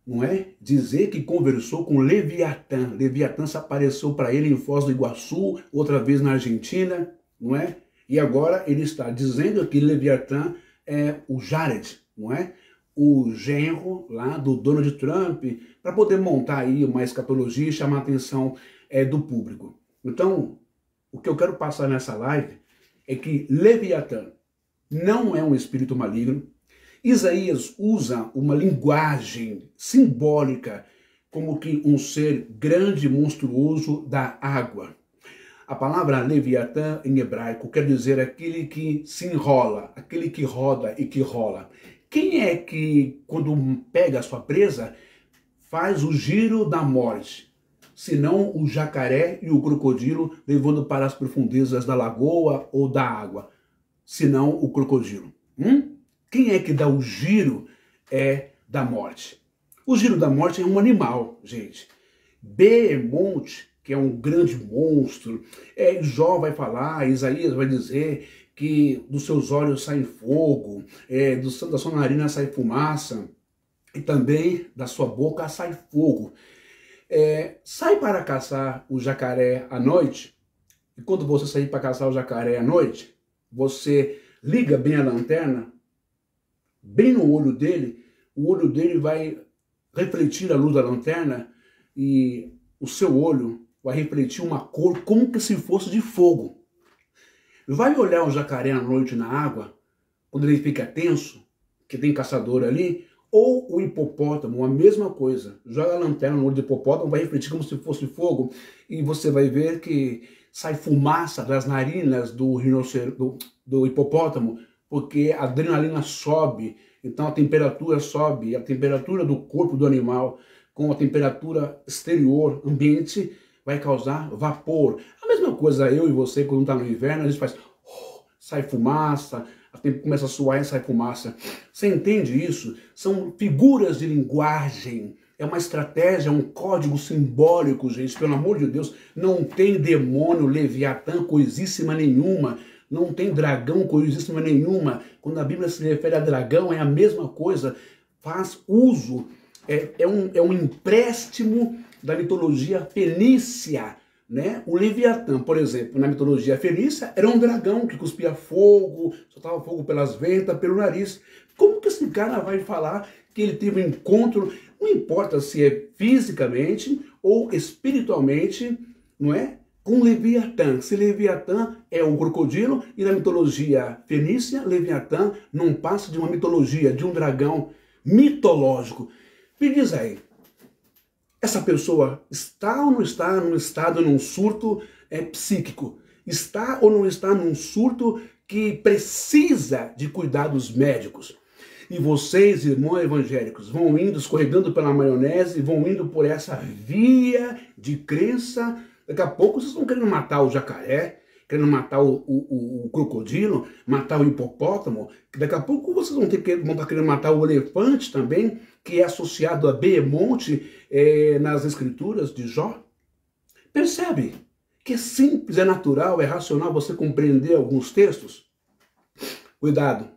Não é? Dizer que conversou com Leviatã. Leviatã se apareceu para ele em Foz do Iguaçu, outra vez na Argentina, não é? E agora ele está dizendo que Leviatã é o Jared, não é? o genro lá do Donald Trump para poder montar aí uma escatologia e chamar a atenção do público. Então, o que eu quero passar nessa live é que Leviatã não é um espírito maligno. Isaías usa uma linguagem simbólica como que um ser grande e monstruoso da água. A palavra Leviatã em hebraico quer dizer aquele que se enrola, aquele que roda e que rola. Quem é que, quando pega a sua presa, faz o giro da morte? Senão o jacaré e o crocodilo levando para as profundezas da lagoa ou da água. Senão o crocodilo. Quem é que dá o giro da morte? O giro da morte é um animal, gente. Behemoth, que é um grande monstro. Jó vai falar, Isaías vai dizer que dos seus olhos sai fogo, da sua narina sai fumaça, e também da sua boca sai fogo. Sai para caçar o jacaré à noite, e quando você sair para caçar o jacaré à noite, você liga bem a lanterna, bem no olho dele, o olho dele vai refletir a luz da lanterna, e o seu olho vai refletir uma cor como que se fosse de fogo. Vai olhar o jacaré à noite na água, quando ele fica tenso, que tem caçador ali, ou o hipopótamo, a mesma coisa. Joga a lanterna no olho do hipopótamo, vai refletir como se fosse fogo, e você vai ver que sai fumaça das narinas do hipopótamo, porque a adrenalina sobe, então a temperatura sobe, a temperatura do corpo do animal com a temperatura exterior, ambiente, vai causar vapor. A mesma coisa eu e você, quando está no inverno, a gente faz, sai fumaça, começa a suar e sai fumaça. Você entende isso? São figuras de linguagem, é uma estratégia, um código simbólico, gente, pelo amor de Deus. Não tem demônio, Leviatã, coisíssima nenhuma. Não tem dragão, coisíssima nenhuma. Quando a Bíblia se refere a dragão, é a mesma coisa. Faz uso, é um empréstimo da mitologia fenícia, né? O Leviatã, por exemplo, na mitologia fenícia, era um dragão que cuspia fogo, soltava fogo pelas ventas, pelo nariz. Como que esse cara vai falar que ele teve um encontro, não importa se é fisicamente ou espiritualmente, não é? Com Leviatã. Se Leviatã é um crocodilo, e na mitologia fenícia, Leviatã não passa de uma mitologia, de um dragão mitológico. Me diz aí, essa pessoa está ou não está num estado, num surto psíquico? Está ou não está num surto que precisa de cuidados médicos? E vocês, irmãos evangélicos, vão indo, escorregando pela maionese, vão indo por essa via de crença. Daqui a pouco vocês estão querendo matar o jacaré, querendo matar o crocodilo, matar o hipopótamo. Daqui a pouco vocês vão estar querendo matar o elefante também, que é associado a Behemoth nas escrituras de Jó. Percebe que é simples, é natural, é racional você compreender alguns textos? Cuidado,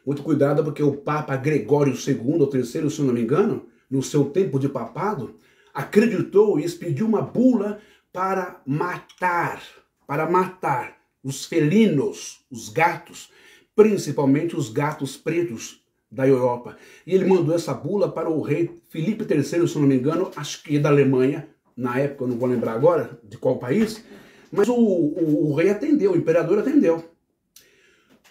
muito cuidado, porque o Papa Gregório II, ou terceiro, se eu não me engano, no seu tempo de papado, acreditou e expediu uma bula para matar os felinos, os gatos, principalmente os gatos pretos da Europa. E ele mandou essa bula para o rei Filipe III, se não me engano, acho que da Alemanha, na época, eu não vou lembrar agora de qual país, mas o rei atendeu, o imperador atendeu.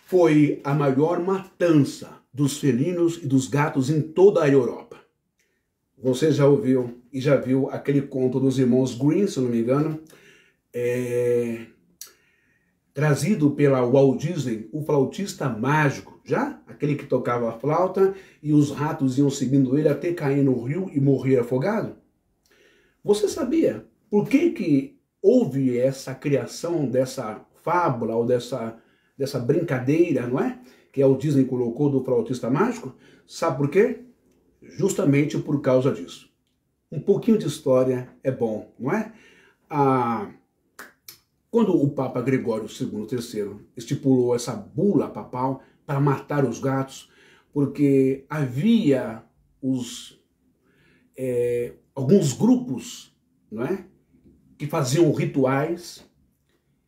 Foi a maior matança dos felinos e dos gatos em toda a Europa. Você já ouviu e já viu aquele conto dos irmãos Grimm, se não me engano, trazido pela Walt Disney, o flautista mágico, já? Aquele que tocava a flauta e os ratos iam seguindo ele até cair no rio e morrer afogado? Você sabia por que houve essa criação dessa fábula ou dessa brincadeira, não é? Que a Walt Disney colocou do flautista mágico? Sabe por quê? Justamente por causa disso. Um pouquinho de história é bom, não é? Quando o Papa Gregório II, III, estipulou essa bula papal para matar os gatos, porque havia alguns grupos, não é, que faziam rituais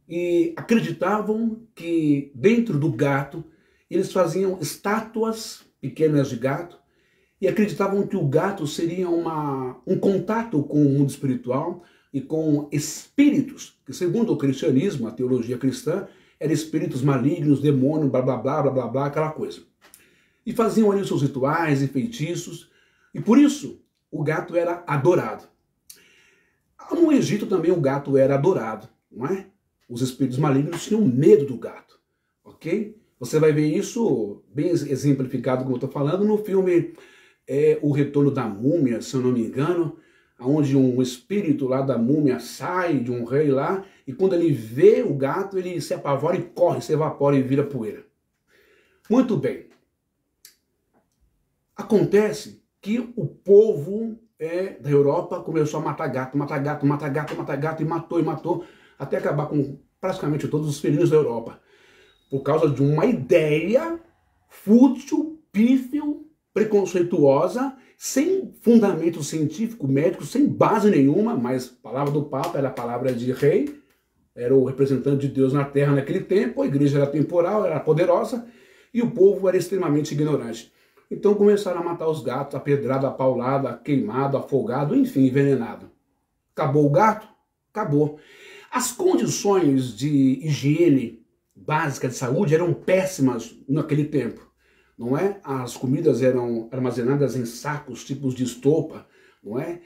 e acreditavam que dentro do gato eles faziam estátuas pequenas de gato e acreditavam que o gato seria um contato com o mundo espiritual e com espíritos, que segundo o cristianismo, a teologia cristã, eram espíritos malignos, demônios, blá blá blá blá blá blá, aquela coisa. E faziam ali os seus rituais e feitiços, e por isso o gato era adorado. No Egito também o gato era adorado, não é? Os espíritos malignos tinham medo do gato, ok? Você vai ver isso bem exemplificado, como eu estou falando, no filme O Retorno da Múmia, se eu não me engano, onde um espírito lá da múmia sai de um rei lá, e quando ele vê o gato, ele se apavora e corre, se evapora e vira poeira. Muito bem. Acontece que o povo da Europa começou a matar gato, matar gato, matar gato, matar gato, e matou, até acabar com praticamente todos os felinos da Europa. Por causa de uma ideia fútil, pífio, preconceituosa, sem fundamento científico, médico, sem base nenhuma, mas a palavra do Papa era a palavra de rei, era o representante de Deus na Terra naquele tempo, a igreja era temporal, era poderosa, e o povo era extremamente ignorante. Então começaram a matar os gatos, apedrado, apaulado, queimado, afogado, enfim, envenenado. Acabou o gato? Acabou. As condições de higiene básica de saúde eram péssimas naquele tempo, não é? As comidas eram armazenadas em sacos, tipos de estopa, não é?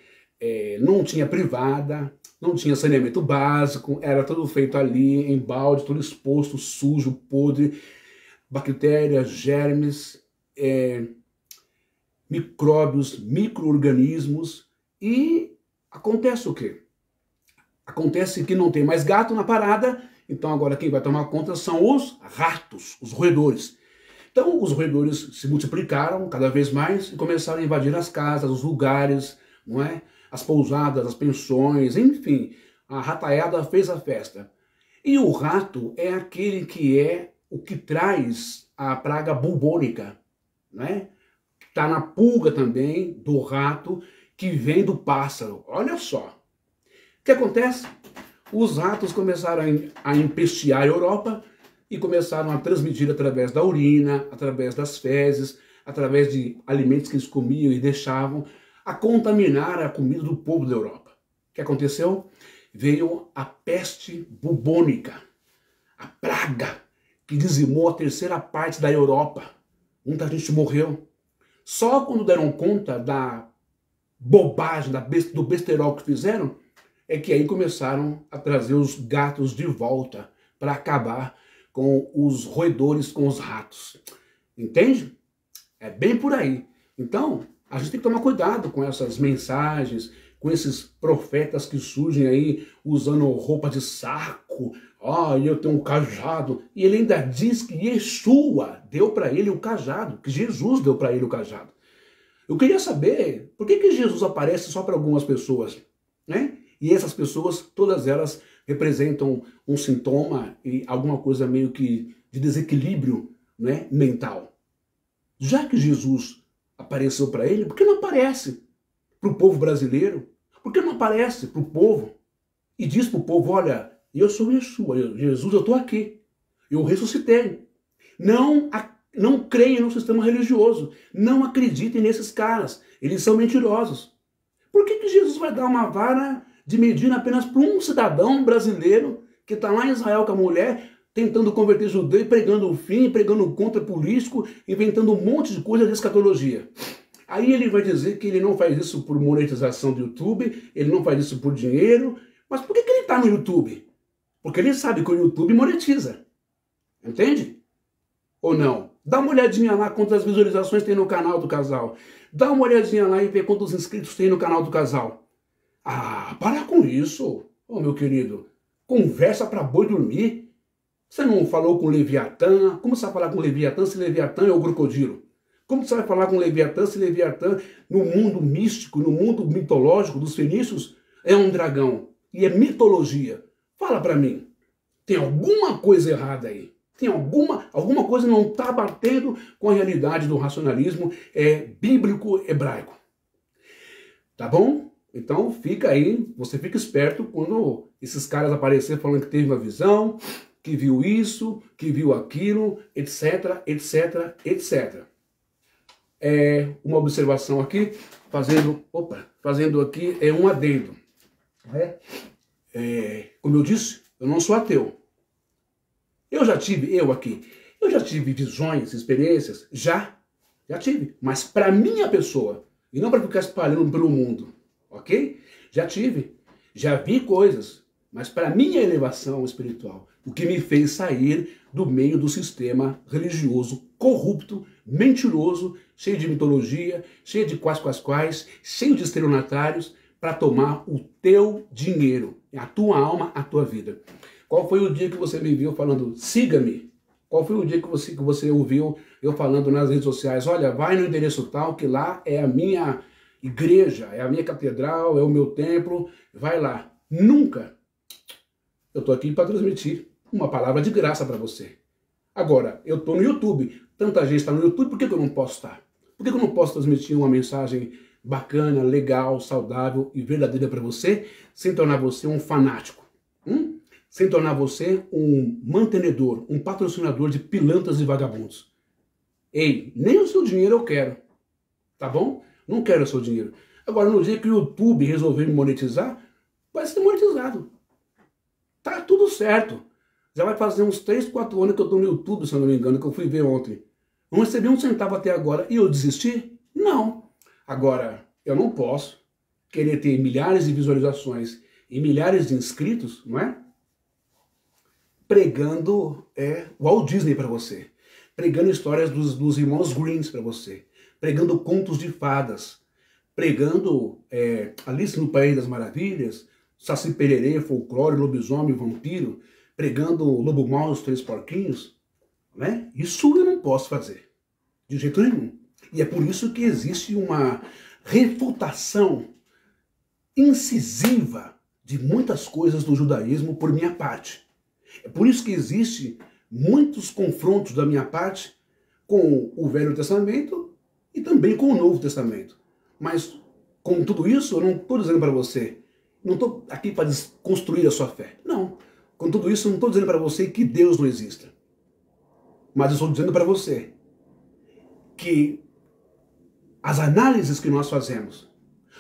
Não tinha privada, não tinha saneamento básico, era tudo feito ali em balde, tudo exposto, sujo, podre, bactérias, germes, micróbios, micro-organismos, e acontece o quê? Acontece que não tem mais gato na parada, então agora quem vai tomar conta são os ratos, os roedores. Então os roedores se multiplicaram cada vez mais e começaram a invadir as casas, os lugares, não é? As pousadas, as pensões, enfim, a rataiada fez a festa. E o rato é aquele que é o que traz a praga bubônica, né? Está na pulga também do rato que vem do pássaro. Olha só. O que acontece? Os ratos começaram a empestear a Europa e começaram a transmitir através da urina, através das fezes, através de alimentos que eles comiam e deixavam, a contaminar a comida do povo da Europa. O que aconteceu? Veio a peste bubônica, a praga que dizimou a terceira parte da Europa. Muita gente morreu. Só quando deram conta da bobagem, do besterol que fizeram, é que aí começaram a trazer os gatos de volta para acabar com os roedores, com os ratos. Entende? É bem por aí. Então, a gente tem que tomar cuidado com essas mensagens, com esses profetas que surgem aí usando roupa de saco. Eu tenho um cajado. E ele ainda diz que Yeshua deu para ele o cajado, que Jesus deu para ele o cajado. Eu queria saber por que Jesus aparece só para algumas pessoas, né? E essas pessoas, todas elas representam um sintoma e alguma coisa meio que de desequilíbrio, né, mental. Já que Jesus apareceu para ele, por que não aparece para o povo brasileiro? Por que não aparece para o povo? E diz para o povo, olha, eu sou Yeshua, Jesus, eu estou aqui, eu ressuscitei. Não creem no sistema religioso, não acreditem nesses caras, eles são mentirosos. Por que Jesus vai dar uma vara de medida apenas para um cidadão brasileiro que está lá em Israel com a mulher, tentando converter judeu e pregando o fim, pregando contra político, inventando um monte de coisa de escatologia? Aí ele vai dizer que ele não faz isso por monetização do YouTube, ele não faz isso por dinheiro. Mas por que ele está no YouTube? Porque ele sabe que o YouTube monetiza. Entende? Ou não? Dá uma olhadinha lá quantas visualizações tem no canal do casal. Dá uma olhadinha lá e vê quantos inscritos tem no canal do casal. Para com isso, meu querido. Conversa para boi dormir. Você não falou com o Leviatã? Como você vai falar com o Leviatã se Leviatã é o crocodilo? Como você vai falar com o Leviatã se Leviatã, no mundo místico, no mundo mitológico dos fenícios, é um dragão? E é mitologia. Fala para mim. Tem alguma coisa errada aí? Tem alguma coisa não está batendo com a realidade do racionalismo bíblico hebraico. Tá bom? Então fica aí, você fica esperto quando esses caras aparecerem falando que teve uma visão, que viu isso, que viu aquilo, etc, etc, etc. uma observação aqui, fazendo aqui um adendo. Como eu disse, eu não sou ateu. Eu já tive visões, experiências, já tive, mas para minha pessoa, e não para ficar espalhando pelo mundo, ok? Já vi coisas, mas para minha elevação espiritual, o que me fez sair do meio do sistema religioso corrupto, mentiroso, cheio de mitologia, cheio de quais, cheio de estelionatários, para tomar o teu dinheiro, a tua alma, a tua vida. Qual foi o dia que você me viu falando, siga-me? Qual foi o dia que você ouviu eu falando nas redes sociais, olha, vai no endereço tal, que lá é a minha igreja, é a minha catedral, é o meu templo, vai lá. Nunca. Eu estou aqui para transmitir uma palavra de graça para você. Agora, eu estou no YouTube, tanta gente está no YouTube, por que eu não posso estar? Por que eu não posso transmitir uma mensagem bacana, legal, saudável e verdadeira para você, sem tornar você um fanático? Sem tornar você um mantenedor, um patrocinador de pilantras e vagabundos. Ei, nem o seu dinheiro eu quero, tá bom? Não quero o seu dinheiro. Agora, no dia que o YouTube resolver me monetizar, vai ser monetizado. Tá tudo certo. Já vai fazer uns 3, 4 anos que eu tô no YouTube, se eu não me engano, que eu fui ver ontem. Não recebi um centavo até agora e eu desisti? Não. Agora, eu não posso querer ter milhares de visualizações e milhares de inscritos, não é? Pregando Walt Disney para você, pregando histórias dos irmãos Greens para você, pregando contos de fadas, pregando Alice no País das Maravilhas, Saci Pererê, folclore, lobisomem, vampiro, pregando Lobo Mau e os Três Porquinhos, né? Isso eu não posso fazer, de jeito nenhum. E é por isso que existe uma refutação incisiva de muitas coisas do judaísmo por minha parte. É por isso que existe muitos confrontos da minha parte com o Velho Testamento e também com o Novo Testamento. Mas com tudo isso, eu não estou dizendo para você, não estou aqui para desconstruir a sua fé. Não. Com tudo isso, eu não estou dizendo para você que Deus não exista. Mas eu estou dizendo para você que as análises que nós fazemos,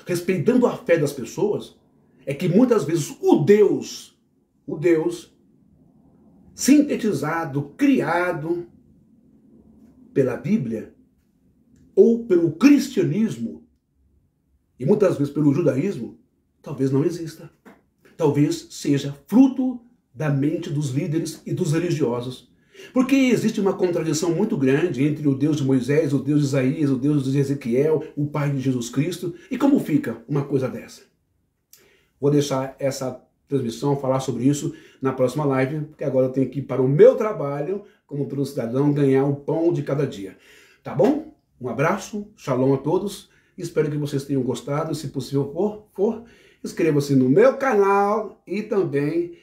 respeitando a fé das pessoas, é que muitas vezes o Deus sintetizado, criado pela Bíblia ou pelo cristianismo e muitas vezes pelo judaísmo, talvez não exista. Talvez seja fruto da mente dos líderes e dos religiosos. Porque existe uma contradição muito grande entre o Deus de Moisés, o Deus de Isaías, o Deus de Ezequiel, o Pai de Jesus Cristo. E como fica uma coisa dessa? Vou deixar essa transmissão, falar sobre isso na próxima live, porque agora eu tenho que ir para o meu trabalho, como todo cidadão, ganhar o pão de cada dia. Tá bom? Um abraço, shalom a todos, espero que vocês tenham gostado, se possível for, inscreva-se no meu canal e também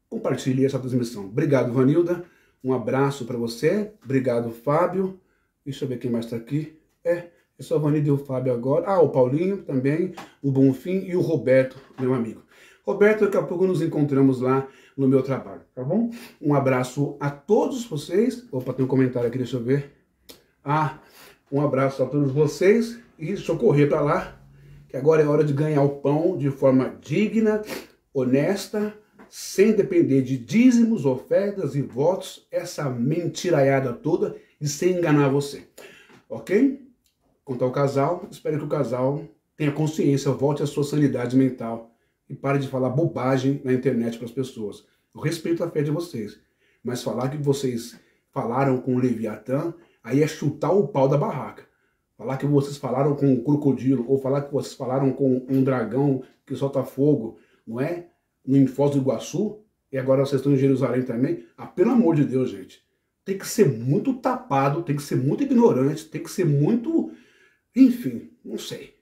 compartilhe essa transmissão. Obrigado, Vanilda, um abraço para você, obrigado, Fábio, deixa eu ver quem mais está aqui, é só a Vanilda e o Fábio agora. O Paulinho também, o Bonfim e o Roberto, meu amigo. Roberto, daqui a pouco nos encontramos lá no meu trabalho, tá bom? Um abraço a todos vocês. Opa, tem um comentário aqui, deixa eu ver. Um abraço a todos vocês. E deixa eu correr para lá, que agora é hora de ganhar o pão de forma digna, honesta, sem depender de dízimos, ofertas e votos, essa mentiraiada toda e sem enganar você. Ok? Quanto ao casal, espero que o casal tenha consciência, volte à sua sanidade mental e pare de falar bobagem na internet para as pessoas. Eu respeito a fé de vocês, mas falar que vocês falaram com o Leviatã, aí é chutar o pau da barraca. Falar que vocês falaram com um crocodilo, ou falar que vocês falaram com um dragão que solta fogo, não é? Em Foz do Iguaçu, e agora vocês estão em Jerusalém também. Pelo amor de Deus, gente. Tem que ser muito tapado, tem que ser muito ignorante, tem que ser muito... Enfim, não sei.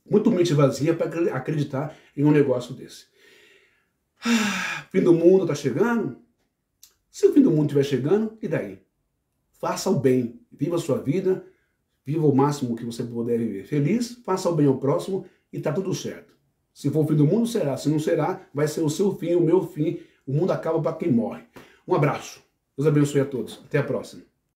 Muito mente vazia para acreditar em um negócio desse. Fim do mundo está chegando? Se o fim do mundo estiver chegando, e daí? Faça o bem, viva a sua vida, viva o máximo que você puder viver. Feliz, faça o bem ao próximo e está tudo certo. Se for o fim do mundo, será. Se não será, vai ser o seu fim, o meu fim. O mundo acaba para quem morre. Um abraço. Deus abençoe a todos. Até a próxima.